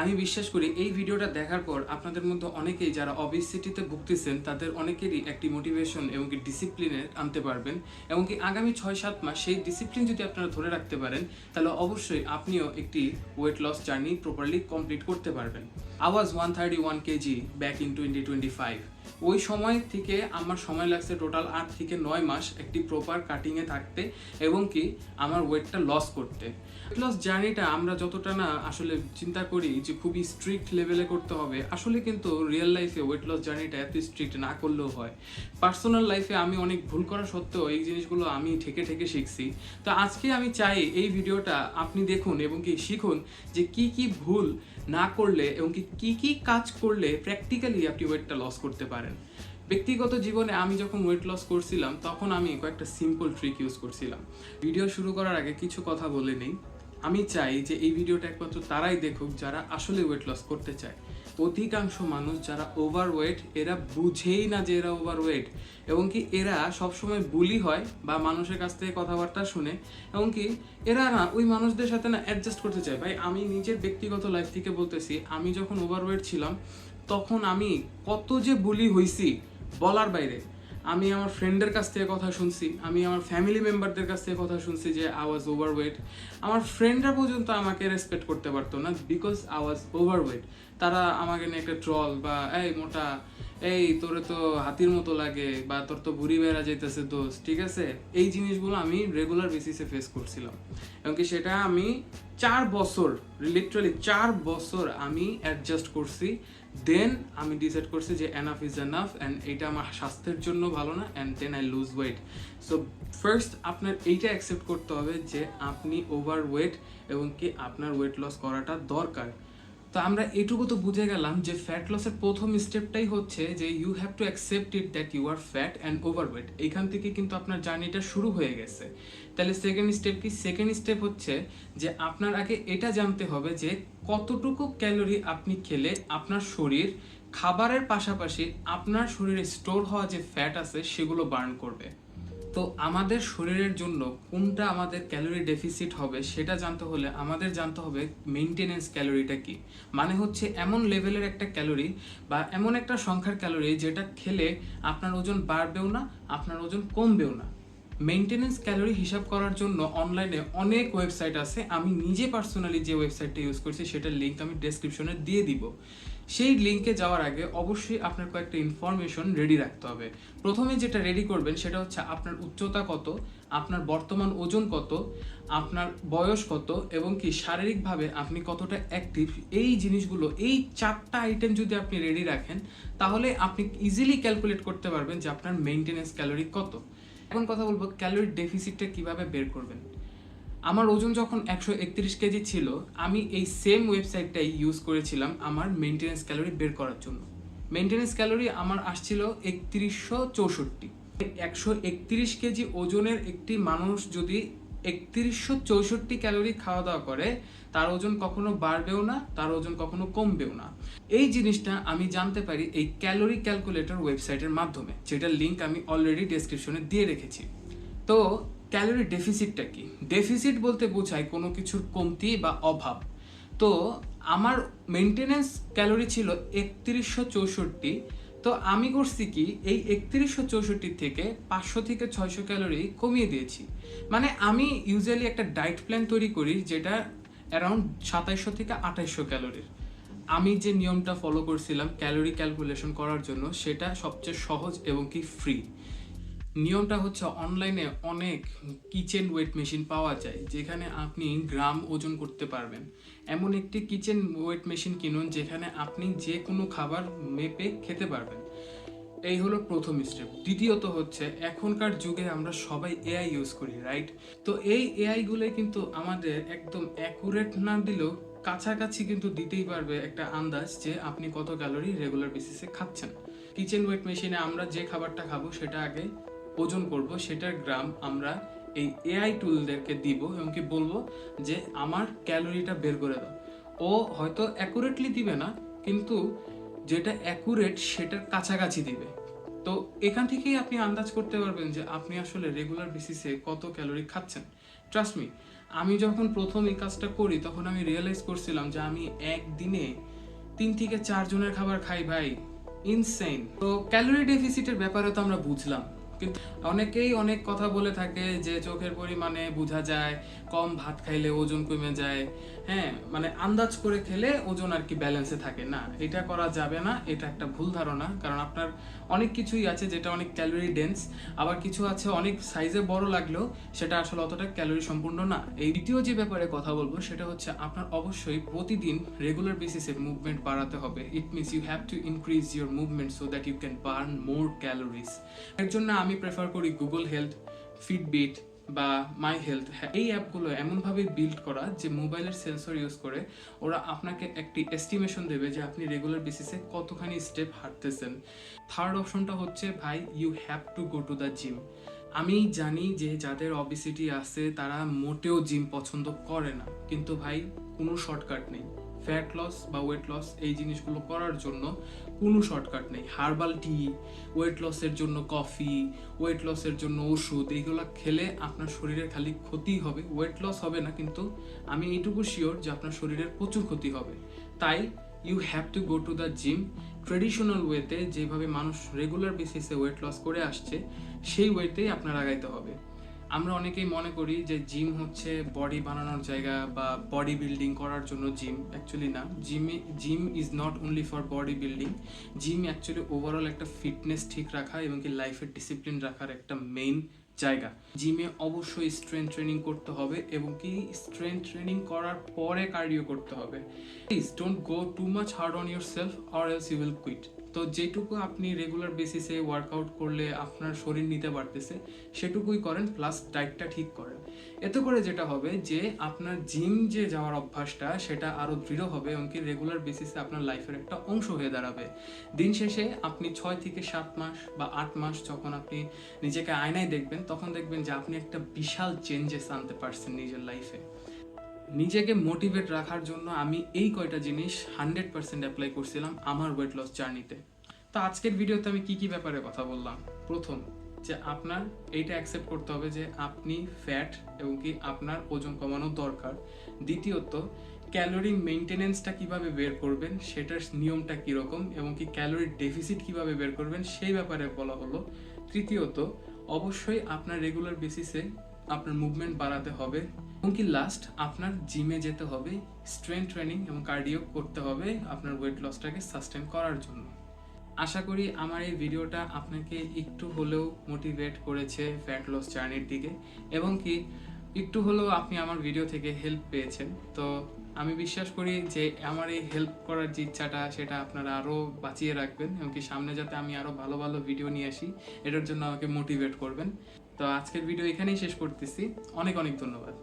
আমি বিশ্বাস করি এই ভিডিওটা দেখার পর আপনাদের মধ্যে অনেকেই যারা অবেসিটিতে ভুগতেছেন তাদের অনেকেরই একটি মোটিভেশন এবং কি ডিসিপ্লিনে আনতে পারবেন এবং কি আগামী 6-7 মাস সেই ডিসিপ্লিন যদি আপনারা ধরে রাখতে পারেন তাহলে অবশ্যই আপনিও একটি weight loss journey properly complete করতে পারবেন। I was 131 KG back in 2025। ওই সময় থেকে আমার সময় লাগছে টোটাল 8 থেকে 9 মাস একটি প্রপার কাটিংয়ে থাকতে এবং কি আমার ওয়েটটা লস করতে। ওয়েট লস জার্নিটা আমরা যতটা না আসলে চিন্তা করি যে খুবই স্ট্রিক্ট লেভেলে করতে হবে, আসলে কিন্তু রিয়েল লাইফে ওয়েট লস জার্নিটা এত স্ট্রিক্ট না করলেও হয়। পার্সোনাল লাইফে আমি অনেক ভুল করা সত্ত্বেও এই জিনিসগুলো আমি ঠেকে ঠেকে শিখছি। তো আজকে আমি চাই এই ভিডিওটা আপনি দেখুন এবং কি শিখুন যে কি কি ভুল না করলে এবং কি কি কাজ করলে প্র্যাকটিক্যালি আপনি ওয়েটটা লস করতে পারেন। ব্যক্তিগত জীবনে আমি যখন ওয়েট লস করছিলাম তখন আমি কয়েকটা সিম্পল ট্রিক ইউজ করছিলাম। ভিডিও শুরু করার আগে কিছু কথা বলে নেই। আমি চাই যে এই ভিডিওটা একমাত্র তারাই দেখুক যারা আসলে ওয়েট লস করতে চায়। অধিকাংশ মানুষ যারা ওভারওয়েট এরা বুঝেই না যে এরা ওভারওয়েট এবং কি এরা সবসময় বুলি হয় বা মানুষের কাছ থেকে কথাবার্তা শুনে এবং কি এরা না ওই মানুষদের সাথে না অ্যাডজাস্ট করতে চায়। ভাই আমি নিজের ব্যক্তিগত লাইফ থেকে বলতেছি, আমি যখন ওভারওয়েট ছিলাম তখন আমি কত যে বুলি হইছি বলার বাইরে। আমি আমার ফ্রেন্ডের কাছ থেকে কথা শুনছি, আমি আমার ফ্যামিলি মেম্বারদের কাছ থেকে কথা শুনছি যে আই ওয়াজ ওভারওয়েট। আমার ফ্রেন্ডরা পর্যন্ত আমাকে রেসপেক্ট করতে পারতো না বিকজ আই ওয়াজ ওভারওয়েট। তারা আমাকে নিয়ে একটা ট্রল বা এই মোটা, এই তোরে তো হাতির মতো লাগে বা তোর তো ভুড়ি বেড়া যাইতেছে দোষ, ঠিক আছে, এই জিনিসগুলো আমি রেগুলার বেসিসে ফেস করছিলাম এবং কি সেটা আমি 4 বছর, লিটারালি 4 বছর আমি অ্যাডজাস্ট করছি। দেন আমি ডিসাইড করছি যে এনাফ ইজ এনাফ অ্যান্ড এইটা আমার স্বাস্থ্যের জন্য ভালো না, and then I lose weight. So first আপনার এইটা অ্যাকসেপ্ট করতে হবে যে আপনি ওভারওয়েট এবং কি আপনার ওয়েট লস করাটা দরকার। তো আমরা এটুকু তো বুঝে গেলাম যে ফ্যাট লসের প্রথম স্টেপটাই হচ্ছে যে you have to accept it that you are fat and overweight. এইখান থেকে কিন্তু আপনার জার্নিটা শুরু হয়ে গেছে। তাহলে সেকেন্ড স্টেপ কি? সেকেন্ড স্টেপ হচ্ছে যে আপনার আগে এটা জানতে হবে যে কতটুকু ক্যালোরি আপনি খেলে আপনার শরীর খাবারের পাশাপাশি আপনার শরীরে স্টোর হওয়া যে ফ্যাট আছে সেগুলো বার্ন করবে। তো আমাদের শরীরের জন্য কোনটা আমাদের ক্যালোরি ডেফিসিট হবে সেটা জানতে হলে আমাদের জানতে হবে মেইনটেনেন্স ক্যালোরিটা কি। মানে হচ্ছে এমন লেভেলের একটা ক্যালোরি বা এমন একটা সংখ্যার ক্যালোরি যেটা খেলে আপনার ওজন বাড়বেও না, আপনার ওজন কমবেও না। মেইনটেনেন্স ক্যালোরি হিসাব করার জন্য অনলাইনে অনেক ওয়েবসাইট আছে। আমি নিজে পার্সোনালি যে ওয়েবসাইটটা ইউজ করছি সেটার লিঙ্ক আমি ডেসক্রিপশনে দিয়ে দিব। সেই লিঙ্কে যাওয়ার আগে অবশ্যই আপনার কয়েকটা ইনফরমেশন রেডি রাখতে হবে। প্রথমে যেটা রেডি করবেন সেটা হচ্ছে আপনার উচ্চতা কত, আপনার বর্তমান ওজন কত, আপনার বয়স কত এবং কি শারীরিকভাবে আপনি কতটা অ্যাক্টিভ। এই জিনিসগুলো, এই 4টা আইটেম যদি আপনি রেডি রাখেন তাহলে আপনি ইজিলি ক্যালকুলেট করতে পারবেন যে আপনার মেইনটেনেন্স ক্যালোরি কত। এখন কথা বলবো ক্যালোরি ডেফিসিটটা কিভাবে বের করবেন। আমার ওজন যখন 131 কেজি ছিল আমি এই সেম ওয়েবসাইটটাই ইউজ করেছিলাম আমার মেইনটেনেন্স ক্যালোরি বের করার জন্য। মেইনটেনেন্স ক্যালোরি আমার আসছিল 3164। 131 কেজি ওজনের একটি মানুষ যদি 3164 ক্যালোরি খাওয়া দাওয়া করে তার ওজন কখনো বাড়বেও না, তার ওজন কখনো কমবেও না। এই জিনিসটা আমি জানতে পারি এই ক্যালোরি ক্যালকুলেটর ওয়েবসাইটের মাধ্যমে, যেটার লিঙ্ক আমি অলরেডি ডেসক্রিপশনে দিয়ে রেখেছি। তো ক্যালোরি ডেফিসিটটা কি? ডেফিসিট বলতে বোঝায় কোনো কিছুর কমতি বা অভাব। তো আমার মেইনটেনেন্স ক্যালোরি ছিল 3164। তো আমি করছি কি এই 3164 থেকে 500 থেকে 600 ক্যালোরি কমিয়ে দিয়েছি। মানে আমি ইউজুয়ালি একটা ডায়েট প্ল্যান তৈরি করি যেটা অ্যারাউন্ড 2700 থেকে 2800 ক্যালোরির। আমি যে নিয়মটা ফলো করছিলাম ক্যালোরি ক্যালকুলেশন করার জন্য সেটা সবচেয়ে সহজ এবং কি ফ্রি। নিয়মটা হচ্ছে অনলাইনে অনেক কিচেন ওয়েট মেশিন পাওয়া যায় যেখানে আপনি গ্রাম ওজন করতে পারবেন। এমন একটি কিচেন ওয়েট মেশিন কিনুন যেখানে আপনি যে কোনো খাবার মেপে খেতে পারবেন। এই হলো প্রথম স্টেপ। দ্বিতীয়ত হচ্ছে এখনকার যুগে আমরা সবাই এআই ইউজ করি, রাইট? তো এই এআই গুলো কিন্তু আমাদের একদম অ্যাকুরেট না দিলেও কাছাকাছি কিন্তু দিতেই পারবে একটা আন্দাজ যে আপনি কত ক্যালোরি রেগুলার বেসিসে খাচ্ছেন। কিচেন ওয়েট মেশিনে আমরা যে খাবারটা খাবো সেটা আগে ওজন করব, সেটার গ্রাম আমরা এই এআই টুলদেরকে দিব এবং কি বলবো যে আমার ক্যালোরিটা বের করে দাও। ও হয়তো অ্যাকুরেটলি দিবে না কিন্তু যেটা অ্যাকুরেট সেটার কাছাকাছি দিবে। তো এখান থেকেই আপনি আন্দাজ করতে পারবেন যে আপনি আসলে রেগুলার বেসিসে কত ক্যালোরি খাচ্ছেন। ট্রাস্ট মি, আমি যখন প্রথম এই কাজটা করি তখন আমি রিয়েলাইজ করছিলাম যে আমি একদিনে 3 থেকে 4 জনের খাবার খাই ভাই, ইনসেইন। তো ক্যালোরি ডেফিসিটের ব্যাপারে তো আমরা বুঝলাম, কিন্তু অনেকেই অনেক কথা বলে থাকে যে চোখের পরিমাণে বোঝা যায়, কম ভাত খাইলে ওজন কমে যায়, হ্যাঁ মানে আন্দাজ করে খেলে ওজন আর কি ব্যালেন্সে থাকে না, এটা করা যাবে না, এটা একটা ভুল ধারণা। কারণ আপনার অনেক কিছুই আছে যেটা অনেক ক্যালোরি ডেন্স, আবার কিছু আছে অনেক সাইজে বড় লাগলেও সেটা আসলে অতটা ক্যালোরি সম্পূর্ণ না। এই দ্বিতীয় যে ব্যাপারে কথা বলবো সেটা হচ্ছে আপনার অবশ্যই প্রতিদিন রেগুলার বেসিসে মুভমেন্ট বাড়াতে হবে। It means you have to increase your movement so that you can burn more calories. এর জন্য আমি প্রেফার করি গুগল হেলথ, ফিটবিট বা মাই হেলথ। এই অ্যাপগুলো এমনভাবে বিল্ড করা যে মোবাইলের সেন্সর ইউজ করে ওরা আপনাকে একটি এস্টিমেশন দেবে যে আপনি রেগুলার বেসিসে কতখানি স্টেপ হাঁটতেছেন। থার্ড অপশনটা হচ্ছে ভাই, you have to go to the gym. আমি জানি যে যাদের অবিসিটি আছে তারা মোটেও জিম পছন্দ করে না, কিন্তু ভাই কোনো শর্টকাট নেই। ফ্যাট লস বা ওয়েট লস এই জিনিসগুলো করার জন্য কোনো শর্টকাট নেই। হার্বাল টি, ওয়েট লসের জন্য কফি, ওয়েট লসের জন্য ওষুধ, এইগুলো খেলে আপনার শরীরের খালি ক্ষতি হবে, ওয়েট লস হবে না, কিন্তু আমি এইটুকু শিওর যে আপনার শরীরের প্রচুর ক্ষতি হবে। তাই you have to go to the gym. Traditional ওয়েতে যেভাবে মানুষ রেগুলার বেসিসে ওয়েট লস করে আসছে সেই ওয়েতেই আপনার আগাইতে হবে। আমরা অনেকেই মনে করি যে জিম হচ্ছে বডি বানানোর জায়গা বা বডি বিল্ডিং করার জন্য জিম, অ্যাকচুয়ালি না। Gym is not only for body building. Gym actually overall একটা ফিটনেস ঠিক রাখা এবং কি লাইফের ডিসিপ্লিন রাখার একটা মেইন জায়গা। জিমে অবশ্যই স্ট্রেংথ ট্রেনিং করতে হবে এবং কি স্ট্রেংথ ট্রেনিং করার পরে কার্ডিও করতে হবে। Please don't go too much hard on yourself or else you will quit. তো যেটুকু আপনি রেগুলার বেসিসে ওয়ার্কআউট করলে আপনার শরীর নিতে পারতেছে সেটুকুই করেন, প্লাস ডায়েটটা ঠিক করেন। এতে করে যেটা হবে যে আপনার জিম যে যাওয়ার অভ্যাসটা সেটা আরও দৃঢ় হবে এবং কি রেগুলার বেসিসে আপনার লাইফের একটা অংশ হয়ে দাঁড়াবে। দিন শেষে আপনি 6 থেকে 7 মাস বা 8 মাস যখন আপনি নিজেকে আয়নায় দেখবেন তখন দেখবেন যে আপনি একটা বিশাল চেঞ্জেস আনতে পারছেন নিজের লাইফে। নিজেকে মোটিভেট রাখার জন্য আমি এই কয়টা জিনিস 100% অ্যাপ্লাই করছিলাম আমার ওয়েট লস জার্নিতে। তো আজকের ভিডিওতে আমি কি কি ব্যাপারে কথা বললাম? প্রথম, যে আপনার এইটা অ্যাকসেপ্ট করতে হবে যে আপনি ফ্যাট এবং কি আপনার ওজন কমানো দরকার। দ্বিতীয়ত, ক্যালোরি মেনটেনেন্সটা কিভাবে বের করবেন সেটার নিয়মটা কীরকম এবং কি ক্যালোরি ডেফিসিট কিভাবে বের করবেন সেই ব্যাপারে বলা হলো। তৃতীয়ত, অবশ্যই আপনার রেগুলার বেসিসে আপনার মুভমেন্ট বাড়াতে হবে এবং কি লাস্ট আপনার জিমে যেতে হবে, স্ট্রেংথ ট্রেনিং এবং কার্ডিও করতে হবে আপনার ওয়েট লসটাকে সাস্টেন করার জন্য। আশা করি আমার এই ভিডিওটা আপনাকে একটু হলেও মোটিভেট করেছে ফ্যাট লস জার্নির দিকে এবং কি একটু হলেও আপনি আমার ভিডিও থেকে হেল্প পেয়েছেন। তো আমি বিশ্বাস করি যে আমার এই হেল্প করার যে ইচ্ছাটা সেটা আপনারা আরও বাঁচিয়ে রাখবেন এবং কি সামনে যাতে আমি আরও ভালো ভালো ভিডিও নিয়ে আসি এটার জন্য আমাকে মোটিভেট করবেন। তো আজকের ভিডিও এখানেই শেষ করতেছি। অনেক অনেক ধন্যবাদ।